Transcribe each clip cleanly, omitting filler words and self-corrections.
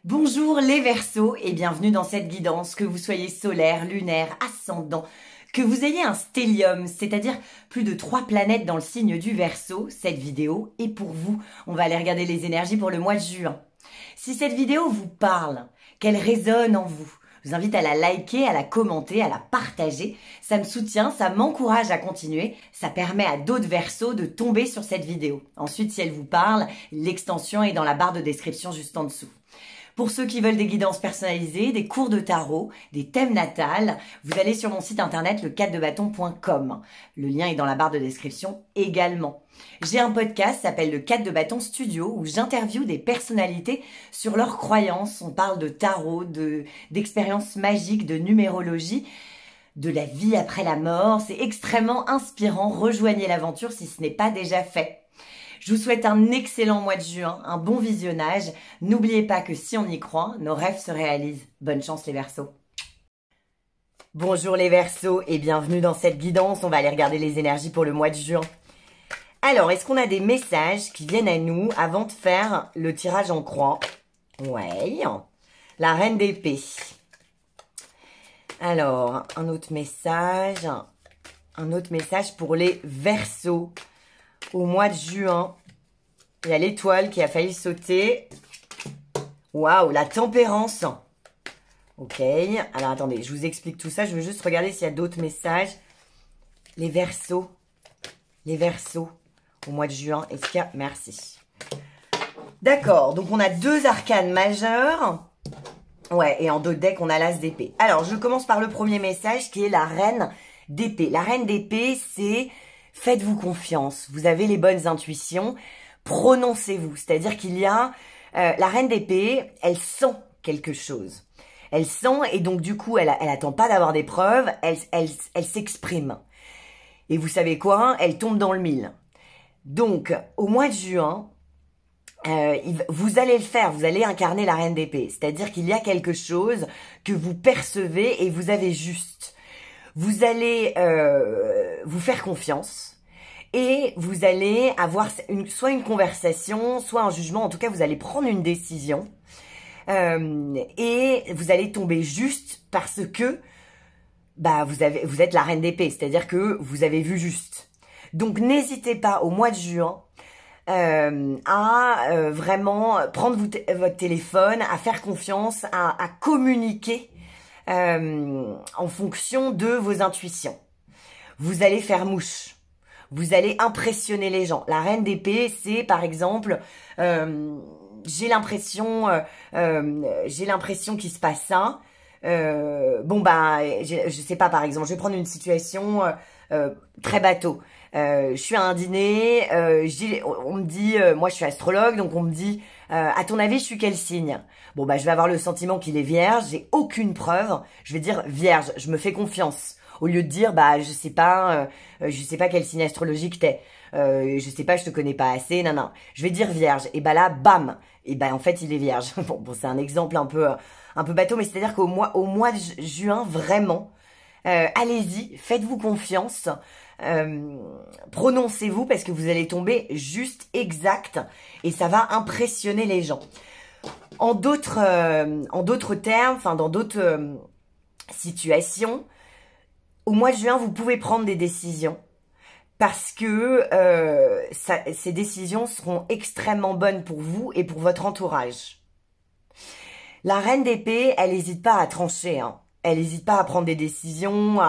Bonjour les Verseaux et bienvenue dans cette guidance, que vous soyez solaire, lunaire, ascendant, que vous ayez un stellium, c'est-à-dire plus de 3 planètes dans le signe du Verseau. Cette vidéo est pour vous. On va aller regarder les énergies pour le mois de juin. Si cette vidéo vous parle, qu'elle résonne en vous, je vous invite à la liker, à la commenter, à la partager. Ça me soutient, ça m'encourage à continuer. Ça permet à d'autres Verseaux de tomber sur cette vidéo. Ensuite, si elle vous parle, l'extension est dans la barre de description juste en dessous. Pour ceux qui veulent des guidances personnalisées, des cours de tarot, des thèmes natals, vous allez sur mon site internet le4debâton.com. Le lien est dans la barre de description également. J'ai un podcast qui s'appelle le 4 de bâton studio où j'interviewe des personnalités sur leurs croyances. On parle de tarot, d'expériences magiques, de numérologie, de la vie après la mort. C'est extrêmement inspirant. Rejoignez l'aventure si ce n'est pas déjà fait. Je vous souhaite un excellent mois de juin, un bon visionnage. N'oubliez pas que si on y croit, nos rêves se réalisent. Bonne chance les Verseaux. Bonjour les Verseaux et bienvenue dans cette guidance. On va aller regarder les énergies pour le mois de juin. Alors, est-ce qu'on a des messages qui viennent à nous avant de faire le tirage en croix? Ouais. La reine d'épée. Alors, un autre message pour les Verseaux. Au mois de juin, il y a l'étoile qui a failli sauter. Waouh, la tempérance. Ok, alors attendez, je vous explique tout ça. Je veux juste regarder s'il y a d'autres messages. Les Verseaux. Au mois de juin, est-ce qu'il y a... Merci. D'accord, donc on a 2 arcanes majeures. Ouais, et en d'autres decks, on a l'as d'épée. Alors, je commence par le premier message qui est la reine d'épée. La reine d'épée, c'est... Faites-vous confiance, vous avez les bonnes intuitions, prononcez-vous. C'est-à-dire qu'il y a... la reine d'épée, elle sent quelque chose. Elle sent et donc du coup, elle attend pas d'avoir des preuves, elle s'exprime. Et vous savez quoi? Elle tombe dans le mille. Donc, au mois de juin, vous allez le faire, vous allez incarner la reine d'épée. C'est-à-dire qu'il y a quelque chose que vous percevez et vous avez juste. Vous allez vous faire confiance et vous allez avoir soit une conversation, soit un jugement. En tout cas, vous allez prendre une décision et vous allez tomber juste parce que vous êtes la reine d'épée. C'est-à-dire que vous avez vu juste. Donc, n'hésitez pas au mois de juin à vraiment prendre votre téléphone, à faire confiance, à communiquer en fonction de vos intuitions. Vous allez faire mouche. Vous allez impressionner les gens. La reine d'épée, c'est par exemple, j'ai l'impression qu'il se passe ça. Je sais pas, par exemple, je vais prendre une situation très bateau. Je suis à un dîner, on me dit, moi je suis astrologue, donc on me dit, à ton avis, je suis quel signe? Bon, je vais avoir le sentiment qu'il est vierge, j'ai aucune preuve, je vais dire vierge, je me fais confiance. Au lieu de dire, je sais pas quel signe astrologique t'es, je sais pas, je te connais pas assez, non. Je vais dire vierge, et là, bam, et en fait, il est vierge. Bon, c'est un exemple un peu bateau, mais c'est-à-dire qu'au mois de juin, vraiment, allez-y, faites-vous confiance, prononcez-vous parce que vous allez tomber juste exact et ça va impressionner les gens. En d'autres termes, enfin dans d'autres situations, au mois de juin, vous pouvez prendre des décisions parce que ces décisions seront extrêmement bonnes pour vous et pour votre entourage. La reine d'épée, elle n'hésite pas à trancher, hein. Elle n'hésite pas à prendre des décisions,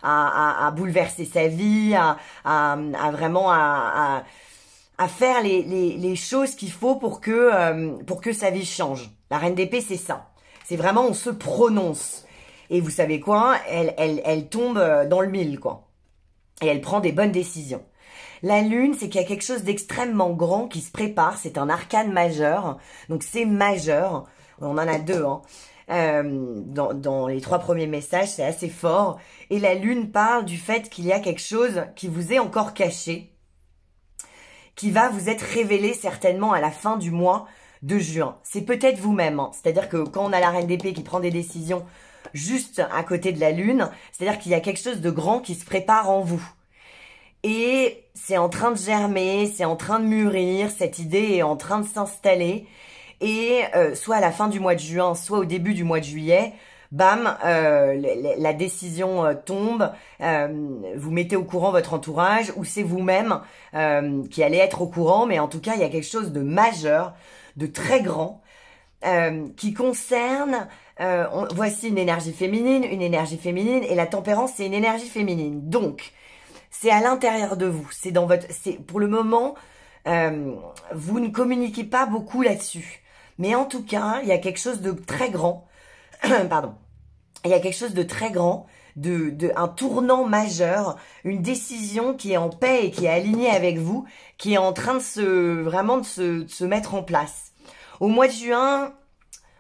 à bouleverser sa vie, à faire les choses qu'il faut pour que sa vie change. La reine d'épée, c'est ça. C'est vraiment, on se prononce. Et vous savez quoi? Elle tombe dans le mille, quoi. Et elle prend des bonnes décisions. La lune, c'est qu'il y a quelque chose d'extrêmement grand qui se prépare. C'est un arcane majeur. Donc, c'est majeur. On en a 2, hein. Dans les 3 premiers messages, c'est assez fort. Et la lune parle du fait qu'il y a quelque chose qui vous est encore caché, qui va vous être révélé certainement à la fin du mois de juin. C'est peut-être vous-même, hein. C'est-à-dire que quand on a la reine d'épée qui prend des décisions juste à côté de la lune, c'est-à-dire qu'il y a quelque chose de grand qui se prépare en vous. Et c'est en train de germer, c'est en train de mûrir, cette idée est en train de s'installer. et soit à la fin du mois de juin, soit au début du mois de juillet, bam, la décision tombe, vous mettez au courant votre entourage, ou c'est vous-même qui allez être au courant, mais en tout cas, il y a quelque chose de majeur, de très grand, qui concerne, voici une énergie féminine, et la tempérance, c'est une énergie féminine. Donc, c'est à l'intérieur de vous, c'est dans votre, c'est pour le moment, vous ne communiquez pas beaucoup là-dessus. Mais en tout cas, il y a quelque chose de très grand, pardon, il y a quelque chose de très grand, un tournant majeur, une décision qui est en paix et qui est alignée avec vous, qui est en train de se mettre en place. Au mois de juin,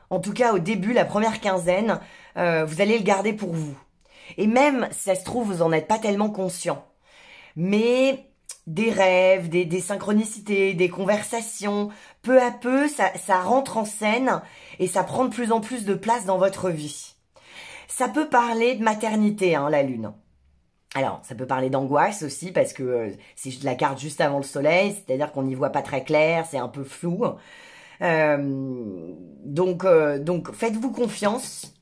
en tout cas au début, la première quinzaine, vous allez le garder pour vous. Et même, si ça se trouve, vous en êtes pas tellement conscient. Mais des rêves, des synchronicités, des conversations, peu à peu, ça rentre en scène et ça prend de plus en plus de place dans votre vie. Ça peut parler de maternité, hein, la lune. Alors, ça peut parler d'angoisse aussi, parce que c'est la carte juste avant le soleil, c'est-à-dire qu'on n'y voit pas très clair, c'est un peu flou. Donc, faites-vous confiance.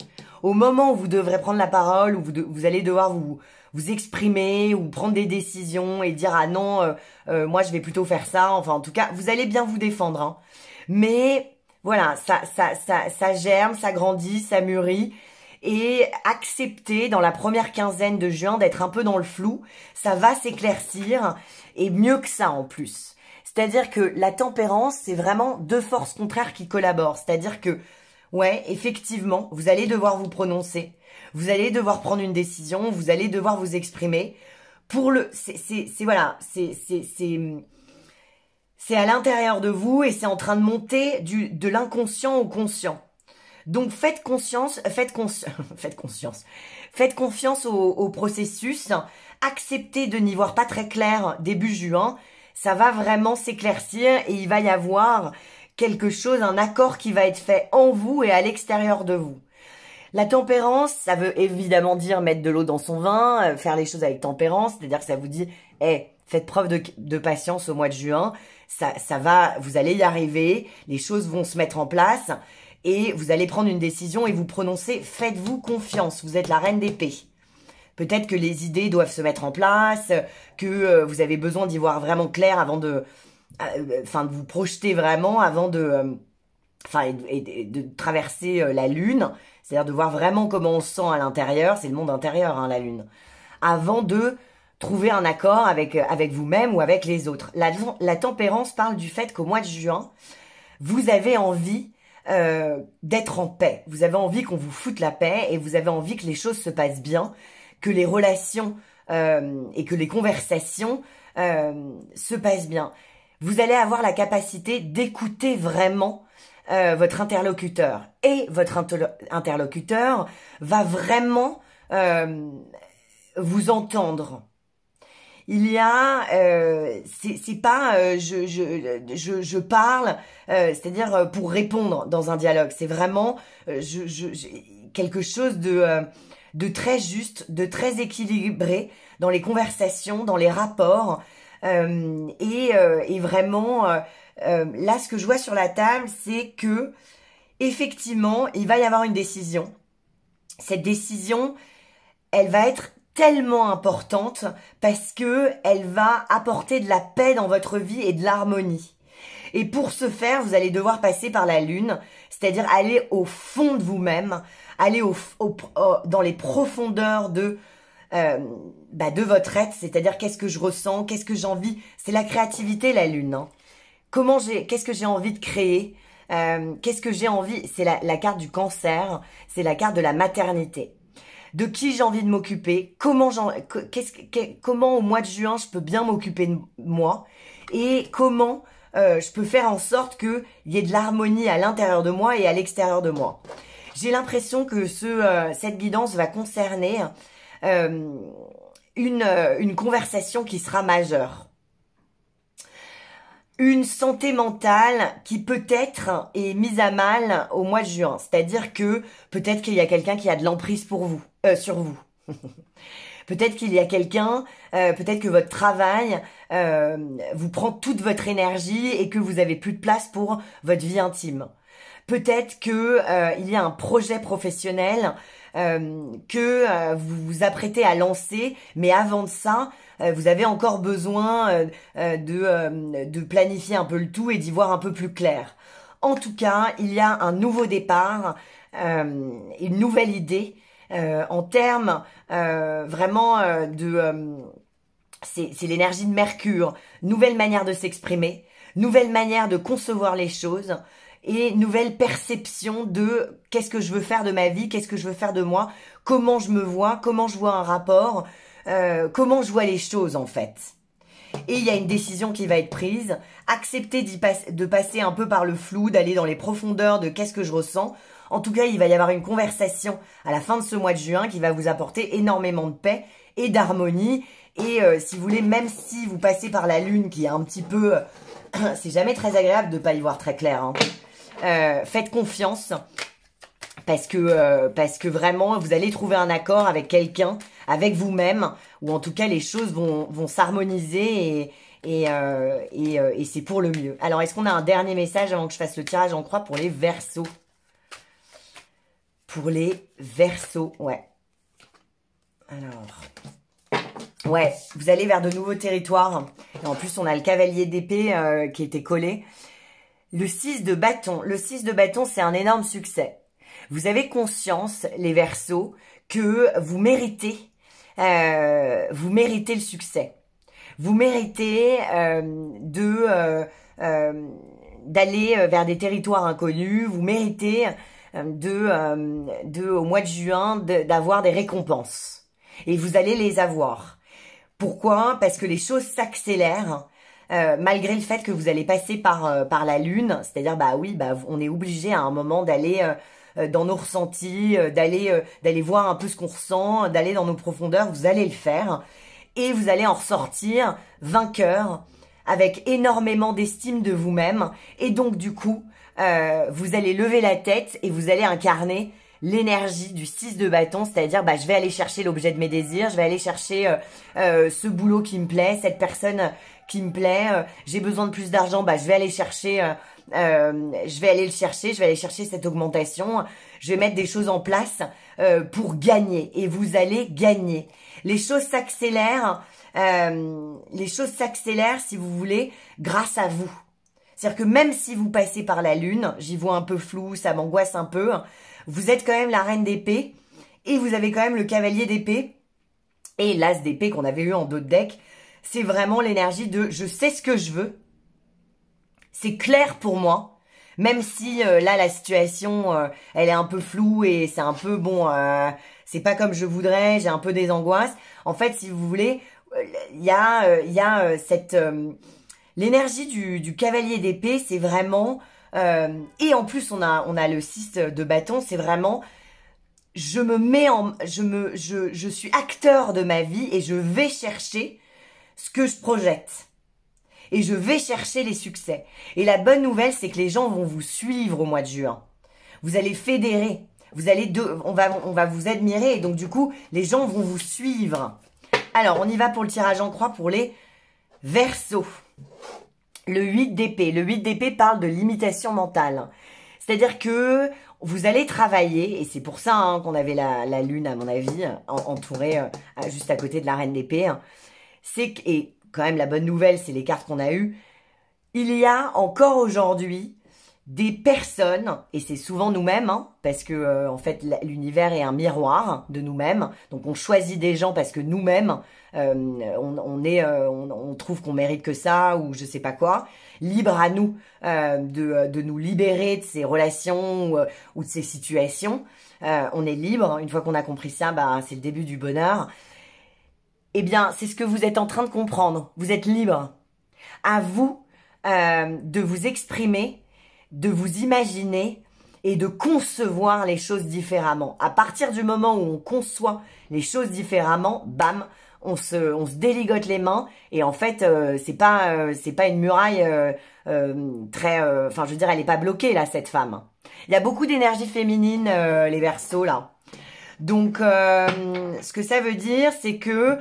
Au moment où vous devrez prendre la parole, où vous allez devoir vous exprimer, ou prendre des décisions, et dire « Ah non, moi je vais plutôt faire ça », enfin en tout cas, vous allez bien vous défendre. Hein. Mais, voilà, ça germe, ça grandit, ça mûrit. Et accepter dans la première quinzaine de juin d'être un peu dans le flou, ça va s'éclaircir, et mieux que ça en plus. C'est-à-dire que la tempérance, c'est vraiment deux forces contraires qui collaborent. C'est-à-dire que, ouais, effectivement, vous allez devoir vous prononcer, vous allez devoir prendre une décision, vous allez devoir vous exprimer. Pour le, voilà, c'est à l'intérieur de vous et c'est en train de monter de l'inconscient au conscient. Donc faites confiance au processus, acceptez de n'y voir pas très clair début juin, ça va vraiment s'éclaircir et il va y avoir quelque chose, un accord qui va être fait en vous et à l'extérieur de vous. La tempérance, ça veut évidemment dire mettre de l'eau dans son vin, faire les choses avec tempérance, c'est-à-dire que ça vous dit, faites preuve de patience au mois de juin, ça va, vous allez y arriver, les choses vont se mettre en place. Et vous allez prendre une décision et vous prononcer, faites-vous confiance, vous êtes la reine d'épée. Peut-être que les idées doivent se mettre en place, que vous avez besoin d'y voir vraiment clair avant de vous projeter vraiment avant de traverser la lune, c'est-à-dire de voir vraiment comment on se sent à l'intérieur, c'est le monde intérieur, hein, la lune, avant de trouver un accord avec vous-même ou avec les autres. La tempérance parle du fait qu'au mois de juin, vous avez envie d'être en paix. Vous avez envie qu'on vous foute la paix et vous avez envie que les choses se passent bien, que les relations et que les conversations se passent bien. Vous allez avoir la capacité d'écouter vraiment votre interlocuteur. Et votre interlocuteur va vraiment vous entendre. Il y a, c'est pas, je parle, c'est-à-dire pour répondre dans un dialogue. C'est vraiment, quelque chose de très juste, de très équilibré dans les conversations, dans les rapports, et vraiment, là, ce que je vois sur la table, c'est que effectivement, il va y avoir une décision. Cette décision, elle va être tellement importante parce que elle va apporter de la paix dans votre vie et de l'harmonie. Et pour ce faire, vous allez devoir passer par la lune, c'est-à-dire aller au fond de vous-même, aller dans les profondeurs de votre être, c'est-à-dire qu'est-ce que je ressens, qu'est-ce que j'ai envie. C'est la créativité, la lune. Hein. Qu'est-ce que j'ai envie de créer, qu'est-ce que j'ai envie. C'est la carte du cancer, c'est la carte de la maternité. De qui j'ai envie de m'occuper, comment au mois de juin je peux bien m'occuper de moi et comment je peux faire en sorte qu'il y ait de l'harmonie à l'intérieur de moi et à l'extérieur de moi. J'ai l'impression que cette guidance va concerner une conversation qui sera majeure. Une santé mentale qui peut-être est mise à mal au mois de juin. C'est-à-dire que peut-être qu'il y a quelqu'un qui a de l'emprise sur vous. Peut-être qu'il y a quelqu'un, peut-être que votre travail vous prend toute votre énergie et que vous avez plus de place pour votre vie intime. Peut-être que il y a un projet professionnel que vous vous apprêtez à lancer, mais avant de ça, vous avez encore besoin de planifier un peu le tout et d'y voir un peu plus clair. En tout cas, il y a un nouveau départ, une nouvelle idée en termes vraiment c'est l'énergie de Mercure, nouvelle manière de s'exprimer, nouvelle manière de concevoir les choses et nouvelle perception de qu'est-ce que je veux faire de ma vie, qu'est-ce que je veux faire de moi, comment je me vois, comment je vois un rapport, comment je vois les choses en fait. Et il y a une décision qui va être prise, accepter de passer un peu par le flou, d'aller dans les profondeurs de qu'est-ce que je ressens. En tout cas, il va y avoir une conversation à la fin de ce mois de juin qui va vous apporter énormément de paix et d'harmonie. Et si vous voulez, même si vous passez par la lune qui est un petit peu... c'est jamais très agréable de pas y voir très clair, hein. Faites confiance parce que vraiment vous allez trouver un accord avec quelqu'un, avec vous-même, ou en tout cas les choses vont s'harmoniser et c'est pour le mieux. Alors est-ce qu'on a un dernier message avant que je fasse le tirage en croix pour les Verseaux? Pour les Verseaux, ouais. Alors, ouais, vous allez vers de nouveaux territoires. Et en plus on a le cavalier d'épée qui était collé. Le 6 de bâton. Le 6 de bâton, c'est un énorme succès. Vous avez conscience, les Verseaux, que vous méritez le succès. Vous méritez d'aller vers des territoires inconnus. Vous méritez au mois de juin d'avoir des récompenses. Et vous allez les avoir. Pourquoi? Parce que les choses s'accélèrent. Malgré le fait que vous allez passer par la lune, c'est-à-dire on est obligé à un moment d'aller dans nos ressentis, d'aller voir un peu ce qu'on ressent, d'aller dans nos profondeurs, vous allez le faire et vous allez en ressortir vainqueur avec énormément d'estime de vous-même et donc du coup vous allez lever la tête et vous allez incarner l'énergie du 6 de bâton, c'est-à-dire je vais aller chercher l'objet de mes désirs, je vais aller chercher ce boulot qui me plaît, cette personne qui me plaît, j'ai besoin de plus d'argent, je vais aller chercher je vais aller chercher cette augmentation, je vais mettre des choses en place pour gagner et vous allez gagner. Les choses s'accélèrent si vous voulez grâce à vous. C'est-à-dire que même si vous passez par la lune, j'y vois un peu flou, ça m'angoisse un peu, vous êtes quand même la reine d'épée et vous avez quand même le cavalier d'épée et l'as d'épée qu'on avait eu en dos de deck. C'est vraiment l'énergie de je sais ce que je veux, c'est clair pour moi, même si là la situation elle est un peu floue et c'est un peu c'est pas comme je voudrais, j'ai un peu des angoisses. En fait, si vous voulez, il y a cette l'énergie du cavalier d'épée, c'est vraiment et en plus on a le 6 de bâton, c'est vraiment je suis acteur de ma vie et je vais chercher ce que je projette. Et je vais chercher les succès. Et la bonne nouvelle, c'est que les gens vont vous suivre au mois de juin. Vous allez fédérer. On va vous admirer. Et donc, du coup, les gens vont vous suivre. Alors, on y va pour le tirage en croix pour les Verseaux. Le 8 d'épée. Le 8 d'épée parle de limitation mentale. C'est-à-dire que vous allez travailler, et c'est pour ça qu'on avait la lune, à mon avis, entourée juste à côté de la reine d'épée. Et quand même, la bonne nouvelle, c'est les cartes qu'on a eues. Il y a encore aujourd'hui des personnes, et c'est souvent nous-mêmes, parce que en fait, l'univers est un miroir de nous-mêmes. Donc, on choisit des gens parce que nous-mêmes, on trouve qu'on mérite que ça, ou je sais pas quoi. Libre à nous de nous libérer de ces relations ou de ces situations. On est libre. Une fois qu'on a compris ça, c'est le début du bonheur. Eh bien, c'est ce que vous êtes en train de comprendre. Vous êtes libre. À vous de vous exprimer, de vous imaginer et de concevoir les choses différemment. À partir du moment où on conçoit les choses différemment, bam, on se déligote les mains et en fait, c'est pas une muraille je veux dire, elle est pas bloquée là, cette femme. Il y a beaucoup d'énergie féminine, les Verseaux là. Donc, ce que ça veut dire, c'est que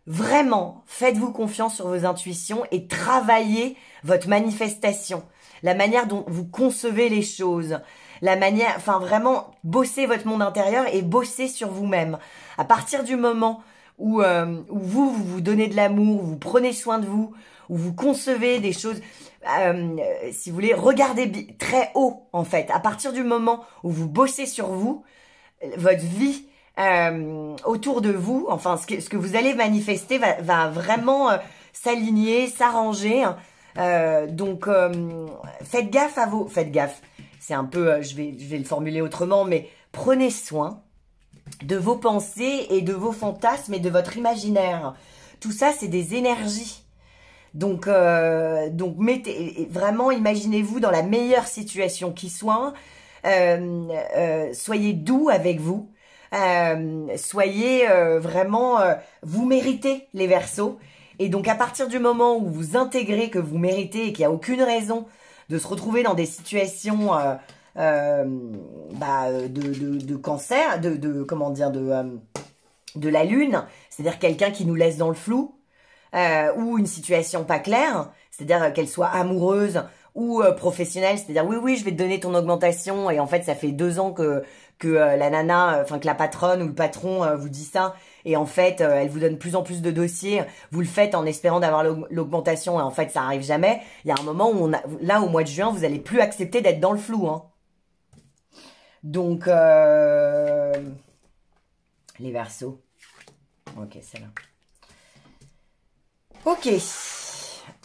vraiment, faites-vous confiance sur vos intuitions et travaillez votre manifestation. la manière dont vous concevez les choses, la manière, enfin vraiment, bosser votre monde intérieur et bosser sur vous-même. À partir du moment où vous donnez de l'amour, vous prenez soin de vous, où vous concevez des choses, si vous voulez, regardez très haut en fait. À partir du moment où vous bossez sur vous, votre vie autour de vous, enfin ce que vous allez manifester va vraiment s'aligner, s'arranger. Donc faites gaffe à vos, faites gaffe. C'est un peu, je vais le formuler autrement, mais prenez soin de vos pensées et de vos fantasmes et de votre imaginaire. Tout ça, c'est des énergies. Donc mettez vraiment, imaginez-vous dans la meilleure situation qui soit. Soyez doux avec vous. Soyez vraiment, vous méritez les Verseaux. Et donc à partir du moment où vous intégrez que vous méritez et qu'il n'y a aucune raison de se retrouver dans des situations de cancer, comment dire, de la lune, c'est-à-dire quelqu'un qui nous laisse dans le flou, ou une situation pas claire, c'est-à-dire qu'elle soit amoureuse ou professionnelle, c'est-à-dire oui je vais te donner ton augmentation et en fait ça fait 2 ans que la nana, enfin que la patronne ou le patron vous dit ça et en fait elle vous donne de plus en plus de dossiers, vous le faites en espérant d'avoir l'augmentation et en fait ça arrive jamais. Il y a un moment où là au mois de juin vous allez plus accepter d'être dans le flou, hein. Donc les Verseaux, ok c'est là. Ok,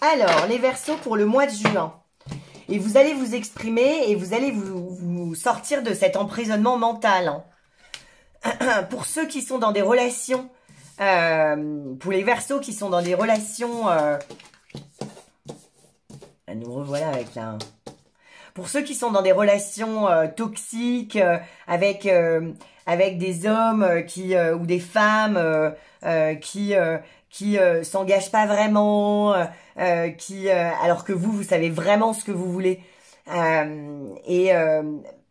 alors les Verseaux pour le mois de juin. Et vous allez vous exprimer et vous allez vous sortir de cet emprisonnement mental. Hein. Pour ceux qui sont dans des relations, pour les Verseaux qui sont dans des relations... nous revoilà avec la... Pour ceux qui sont dans des relations toxiques, avec des hommes ou des femmes qui s'engagent pas vraiment, alors que vous savez vraiment ce que vous voulez.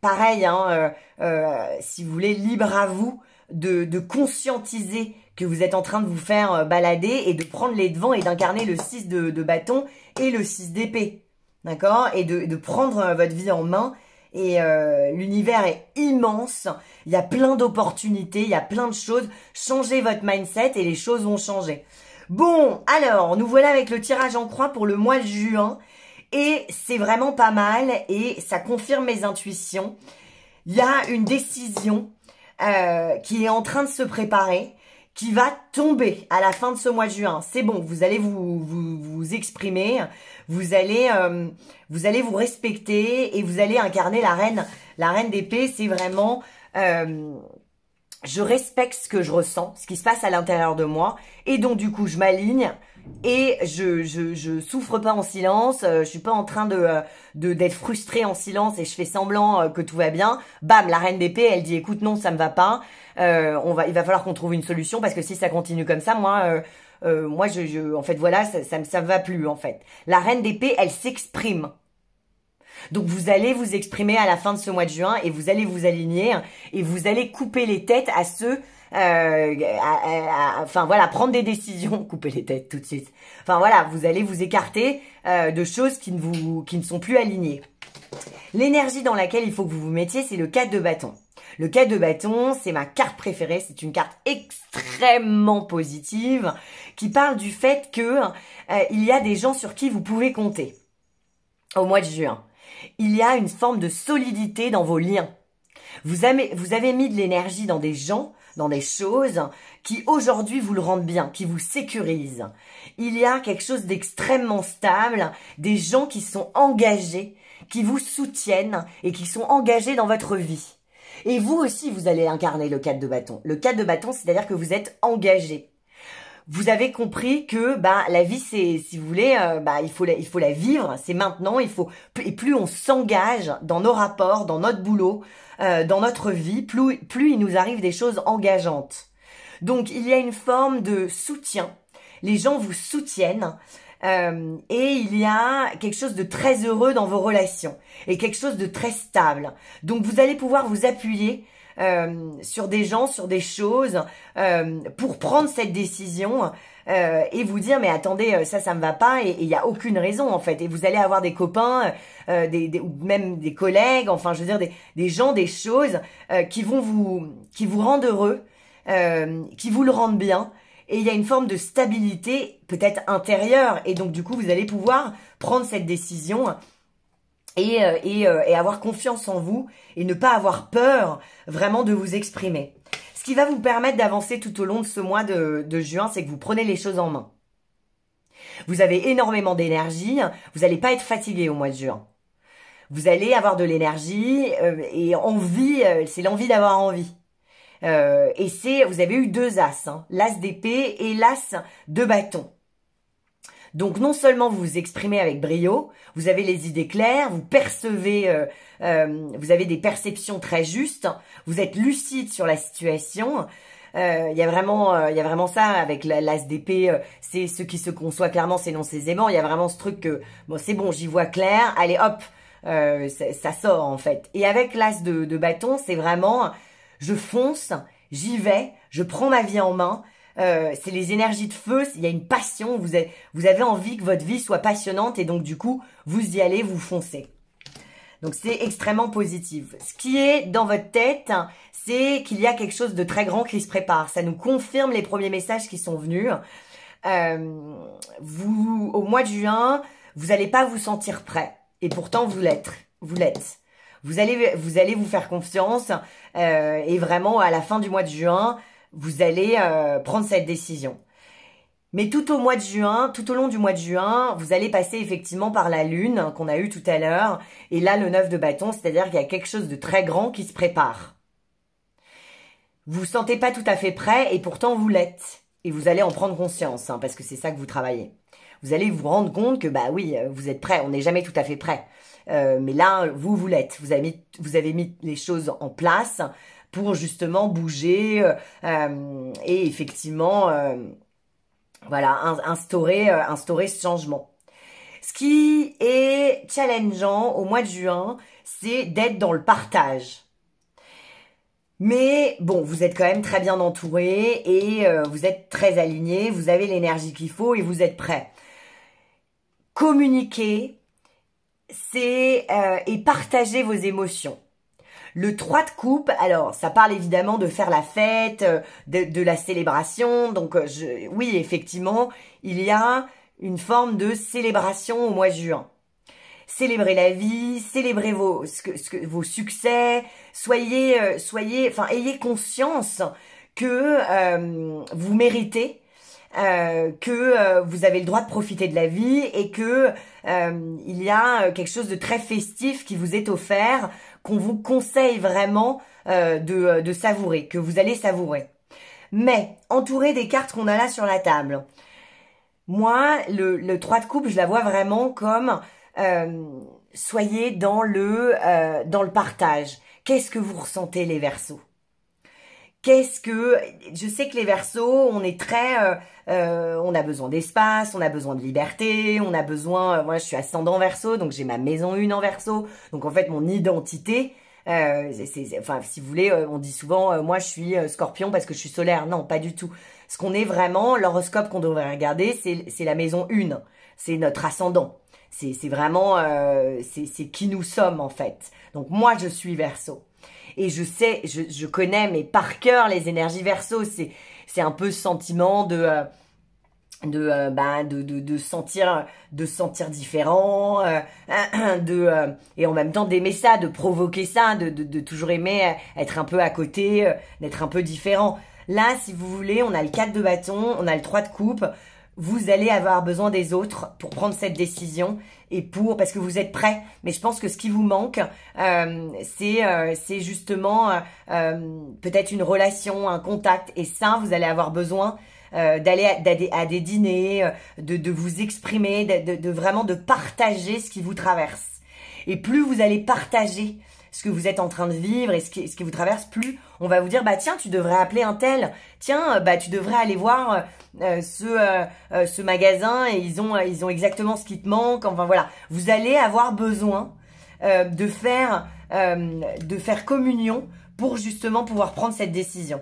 Pareil, hein, si vous voulez, libre à vous de conscientiser que vous êtes en train de vous faire balader et de prendre les devants et d'incarner le 6 de bâton et le 6 d'épée. D'accord? Et de prendre votre vie en main. Et l'univers est immense. Il y a plein d'opportunités, il y a plein de choses. Changez votre mindset et les choses vont changer. Bon, alors, nous voilà avec le tirage en croix pour le mois de juin. Et c'est vraiment pas mal et ça confirme mes intuitions. Il y a une décision qui est en train de se préparer, qui va tomber à la fin de ce mois de juin. C'est bon, vous allez vous exprimer, vous allez vous respecter et vous allez incarner la reine. La reine d'épée, c'est vraiment... je respecte ce que je ressens, ce qui se passe à l'intérieur de moi. Et donc, du coup, je m'aligne et je souffre pas en silence. Je suis pas en train d'être frustrée en silence et je fais semblant que tout va bien. Bam, la reine d'épée, elle dit, écoute, non, ça me va pas. Il va falloir qu'on trouve une solution parce que si ça continue comme ça, moi, en fait, voilà, ça me va plus, en fait. La reine d'épée, elle s'exprime. Donc vous allez vous exprimer à la fin de ce mois de juin et vous allez vous aligner et vous allez couper les têtes à ceux, enfin voilà, prendre des décisions, couper les têtes tout de suite. Enfin voilà, vous allez vous écarter de choses qui ne sont plus alignées. L'énergie dans laquelle il faut que vous vous mettiez, c'est le 4 de bâton. Le 4 de bâton, c'est ma carte préférée, c'est une carte extrêmement positive qui parle du fait que il y a des gens sur qui vous pouvez compter au mois de juin. Il y a une forme de solidité dans vos liens. Vous avez mis de l'énergie dans des gens, dans des choses qui aujourd'hui vous le rendent bien, qui vous sécurisent. Il y a quelque chose d'extrêmement stable, des gens qui sont engagés, qui vous soutiennent et qui sont engagés dans votre vie. Et vous aussi, vous allez incarner le 4 de bâton. Le 4 de bâton, c'est-à-dire que vous êtes engagé. Vous avez compris que la vie, c'est, si vous voulez, il faut la vivre, c'est maintenant, et plus on s'engage dans nos rapports, dans notre boulot, dans notre vie, plus il nous arrive des choses engageantes. Donc il y a une forme de soutien, les gens vous soutiennent, et il y a quelque chose de très heureux dans vos relations, et quelque chose de très stable. Donc vous allez pouvoir vous appuyer sur des gens, sur des choses, pour prendre cette décision et vous dire mais attendez, ça me va pas et il y a aucune raison en fait. Et vous allez avoir des copains, ou même des collègues, enfin je veux dire des gens, des choses qui vous rendent heureux, qui vous le rendent bien. Et il y a une forme de stabilité peut-être intérieure. Et donc, du coup, vous allez pouvoir prendre cette décision et avoir confiance en vous et ne pas avoir peur vraiment de vous exprimer. Ce qui va vous permettre d'avancer tout au long de ce mois de juin, c'est que vous prenez les choses en main. Vous avez énormément d'énergie. Vous n'allez pas être fatigué au mois de juin. Vous allez avoir de l'énergie et envie, c'est l'envie d'avoir envie. Et vous avez eu 2 as, hein, l'as d'épée et l'as de bâton. Donc non seulement vous vous exprimez avec brio, vous avez les idées claires, vous percevez, vous avez des perceptions très justes, vous êtes lucide sur la situation. Il y a vraiment ça avec l'as d'épée, c'est ce qui se conçoit clairement, c'est non ses aimants. Il y a vraiment ce truc que bon c'est bon, j'y vois clair, allez hop, ça sort en fait. Et avec l'as de bâton, c'est vraiment je fonce, j'y vais, je prends ma vie en main. C'est les énergies de feu, il y a une passion, vous avez envie que votre vie soit passionnante et donc du coup, vous y allez, vous foncez. Donc c'est extrêmement positif. Ce qui est dans votre tête, c'est qu'il y a quelque chose de très grand qui se prépare. Ça nous confirme les premiers messages qui sont venus. Au mois de juin, vous n'allez pas vous sentir prêt. Et pourtant, vous l'êtes. Vous l'êtes. Vous allez vous faire confiance et vraiment à la fin du mois de juin, vous allez prendre cette décision. Mais tout au long du mois de juin, vous allez passer effectivement par la lune qu'on a eue tout à l'heure et là le 9 de bâton, c'est-à-dire qu'il y a quelque chose de très grand qui se prépare. Vous vous sentez pas tout à fait prêt et pourtant vous l'êtes et vous allez en prendre conscience hein, parce que c'est ça que vous travaillez. Vous allez vous rendre compte que bah oui, vous êtes prêt, on n'est jamais tout à fait prêt. Mais là, vous l'êtes. Vous avez mis les choses en place pour justement bouger et effectivement, voilà, instaurer ce changement. Ce qui est challengeant au mois de juin, c'est d'être dans le partage. Mais bon, vous êtes quand même très bien entouré et vous êtes très aligné, vous avez l'énergie qu'il faut et vous êtes prêt. Communiquer, et partager vos émotions. Le 3 de coupe, alors ça parle évidemment de faire la fête, de la célébration. Donc oui, effectivement, il y a une forme de célébration au mois de juin. Célébrez la vie, célébrez vos succès, ayez conscience que vous méritez. Que vous avez le droit de profiter de la vie et que il y a quelque chose de très festif qui vous est offert, qu'on vous conseille vraiment de savourer, que vous allez savourer. Mais entouré des cartes qu'on a là sur la table, moi, le 3 de coupe, je la vois vraiment comme soyez dans le partage. Qu'est-ce que vous ressentez les Verseaux? Je sais que les Verseaux, on est très, on a besoin d'espace, on a besoin de liberté, on a besoin, moi je suis ascendant Verseau, donc j'ai ma maison 1 en Verseau, donc en fait mon identité, enfin si vous voulez, on dit souvent, moi je suis Scorpion parce que je suis solaire, non pas du tout. Ce qu'on est vraiment, l'horoscope qu'on devrait regarder, c'est la maison 1, c'est notre ascendant, c'est vraiment, c'est qui nous sommes en fait. Donc moi je suis Verseau. Et je sais, je connais mais par cœur les énergies Verseau, c'est un peu ce sentiment de sentir différent, et en même temps d'aimer ça, de provoquer ça, de toujours aimer être un peu à côté, d'être un peu différent. Là, si vous voulez, on a le 4 de bâton, on a le 3 de coupe. Vous allez avoir besoin des autres pour prendre cette décision et parce que vous êtes prêts. Mais je pense que ce qui vous manque, c'est justement peut-être une relation, un contact. Et ça, vous allez avoir besoin d'aller à des dîners, de vous exprimer, vraiment de partager ce qui vous traverse. Et plus vous allez partager ce que vous êtes en train de vivre et ce qui vous traverse, plus on va vous dire bah tiens tu devrais appeler un tel, tiens bah tu devrais aller voir ce magasin et ils ont exactement ce qui te manque. Enfin voilà, vous allez avoir besoin de faire communion pour justement pouvoir prendre cette décision.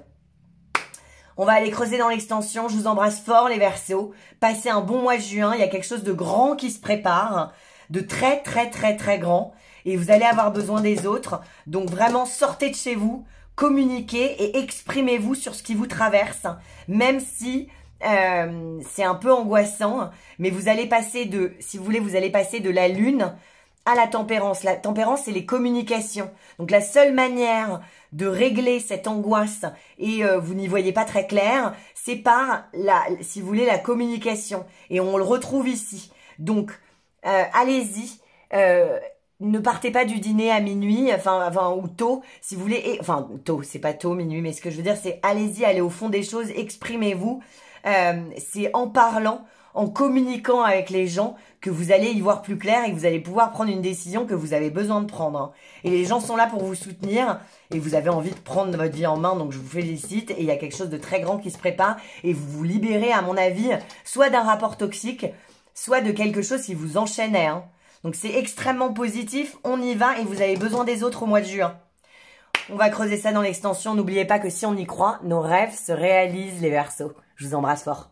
On va aller creuser dans l'extension. Je vous embrasse fort les Verseaux. Passez un bon mois de juin. Il y a quelque chose de grand qui se prépare. De très, très, très, très grand. Et vous allez avoir besoin des autres. Donc vraiment, sortez de chez vous. Communiquez et exprimez-vous sur ce qui vous traverse. Même si c'est un peu angoissant. Mais vous allez passer de, si vous voulez, vous allez passer de la lune à la tempérance. La tempérance, c'est les communications. Donc la seule manière de régler cette angoisse et vous n'y voyez pas très clair, c'est par si vous voulez, la communication. Et on le retrouve ici. Donc, allez-y. Ne partez pas du dîner à minuit, enfin ou tôt, si vous voulez. Enfin, tôt, c'est pas tôt, minuit, mais ce que je veux dire, c'est allez-y, allez au fond des choses, exprimez-vous. C'est en parlant, en communiquant avec les gens que vous allez y voir plus clair et que vous allez pouvoir prendre une décision que vous avez besoin de prendre. Et les gens sont là pour vous soutenir et vous avez envie de prendre votre vie en main, donc je vous félicite. Et il y a quelque chose de très grand qui se prépare et vous vous libérez, à mon avis, soit d'un rapport toxique, soit de quelque chose qui vous enchaînait. Hein. Donc c'est extrêmement positif, on y va et vous avez besoin des autres au mois de juin. On va creuser ça dans l'extension. N'oubliez pas que si on y croit, nos rêves se réalisent les Verseaux. Je vous embrasse fort.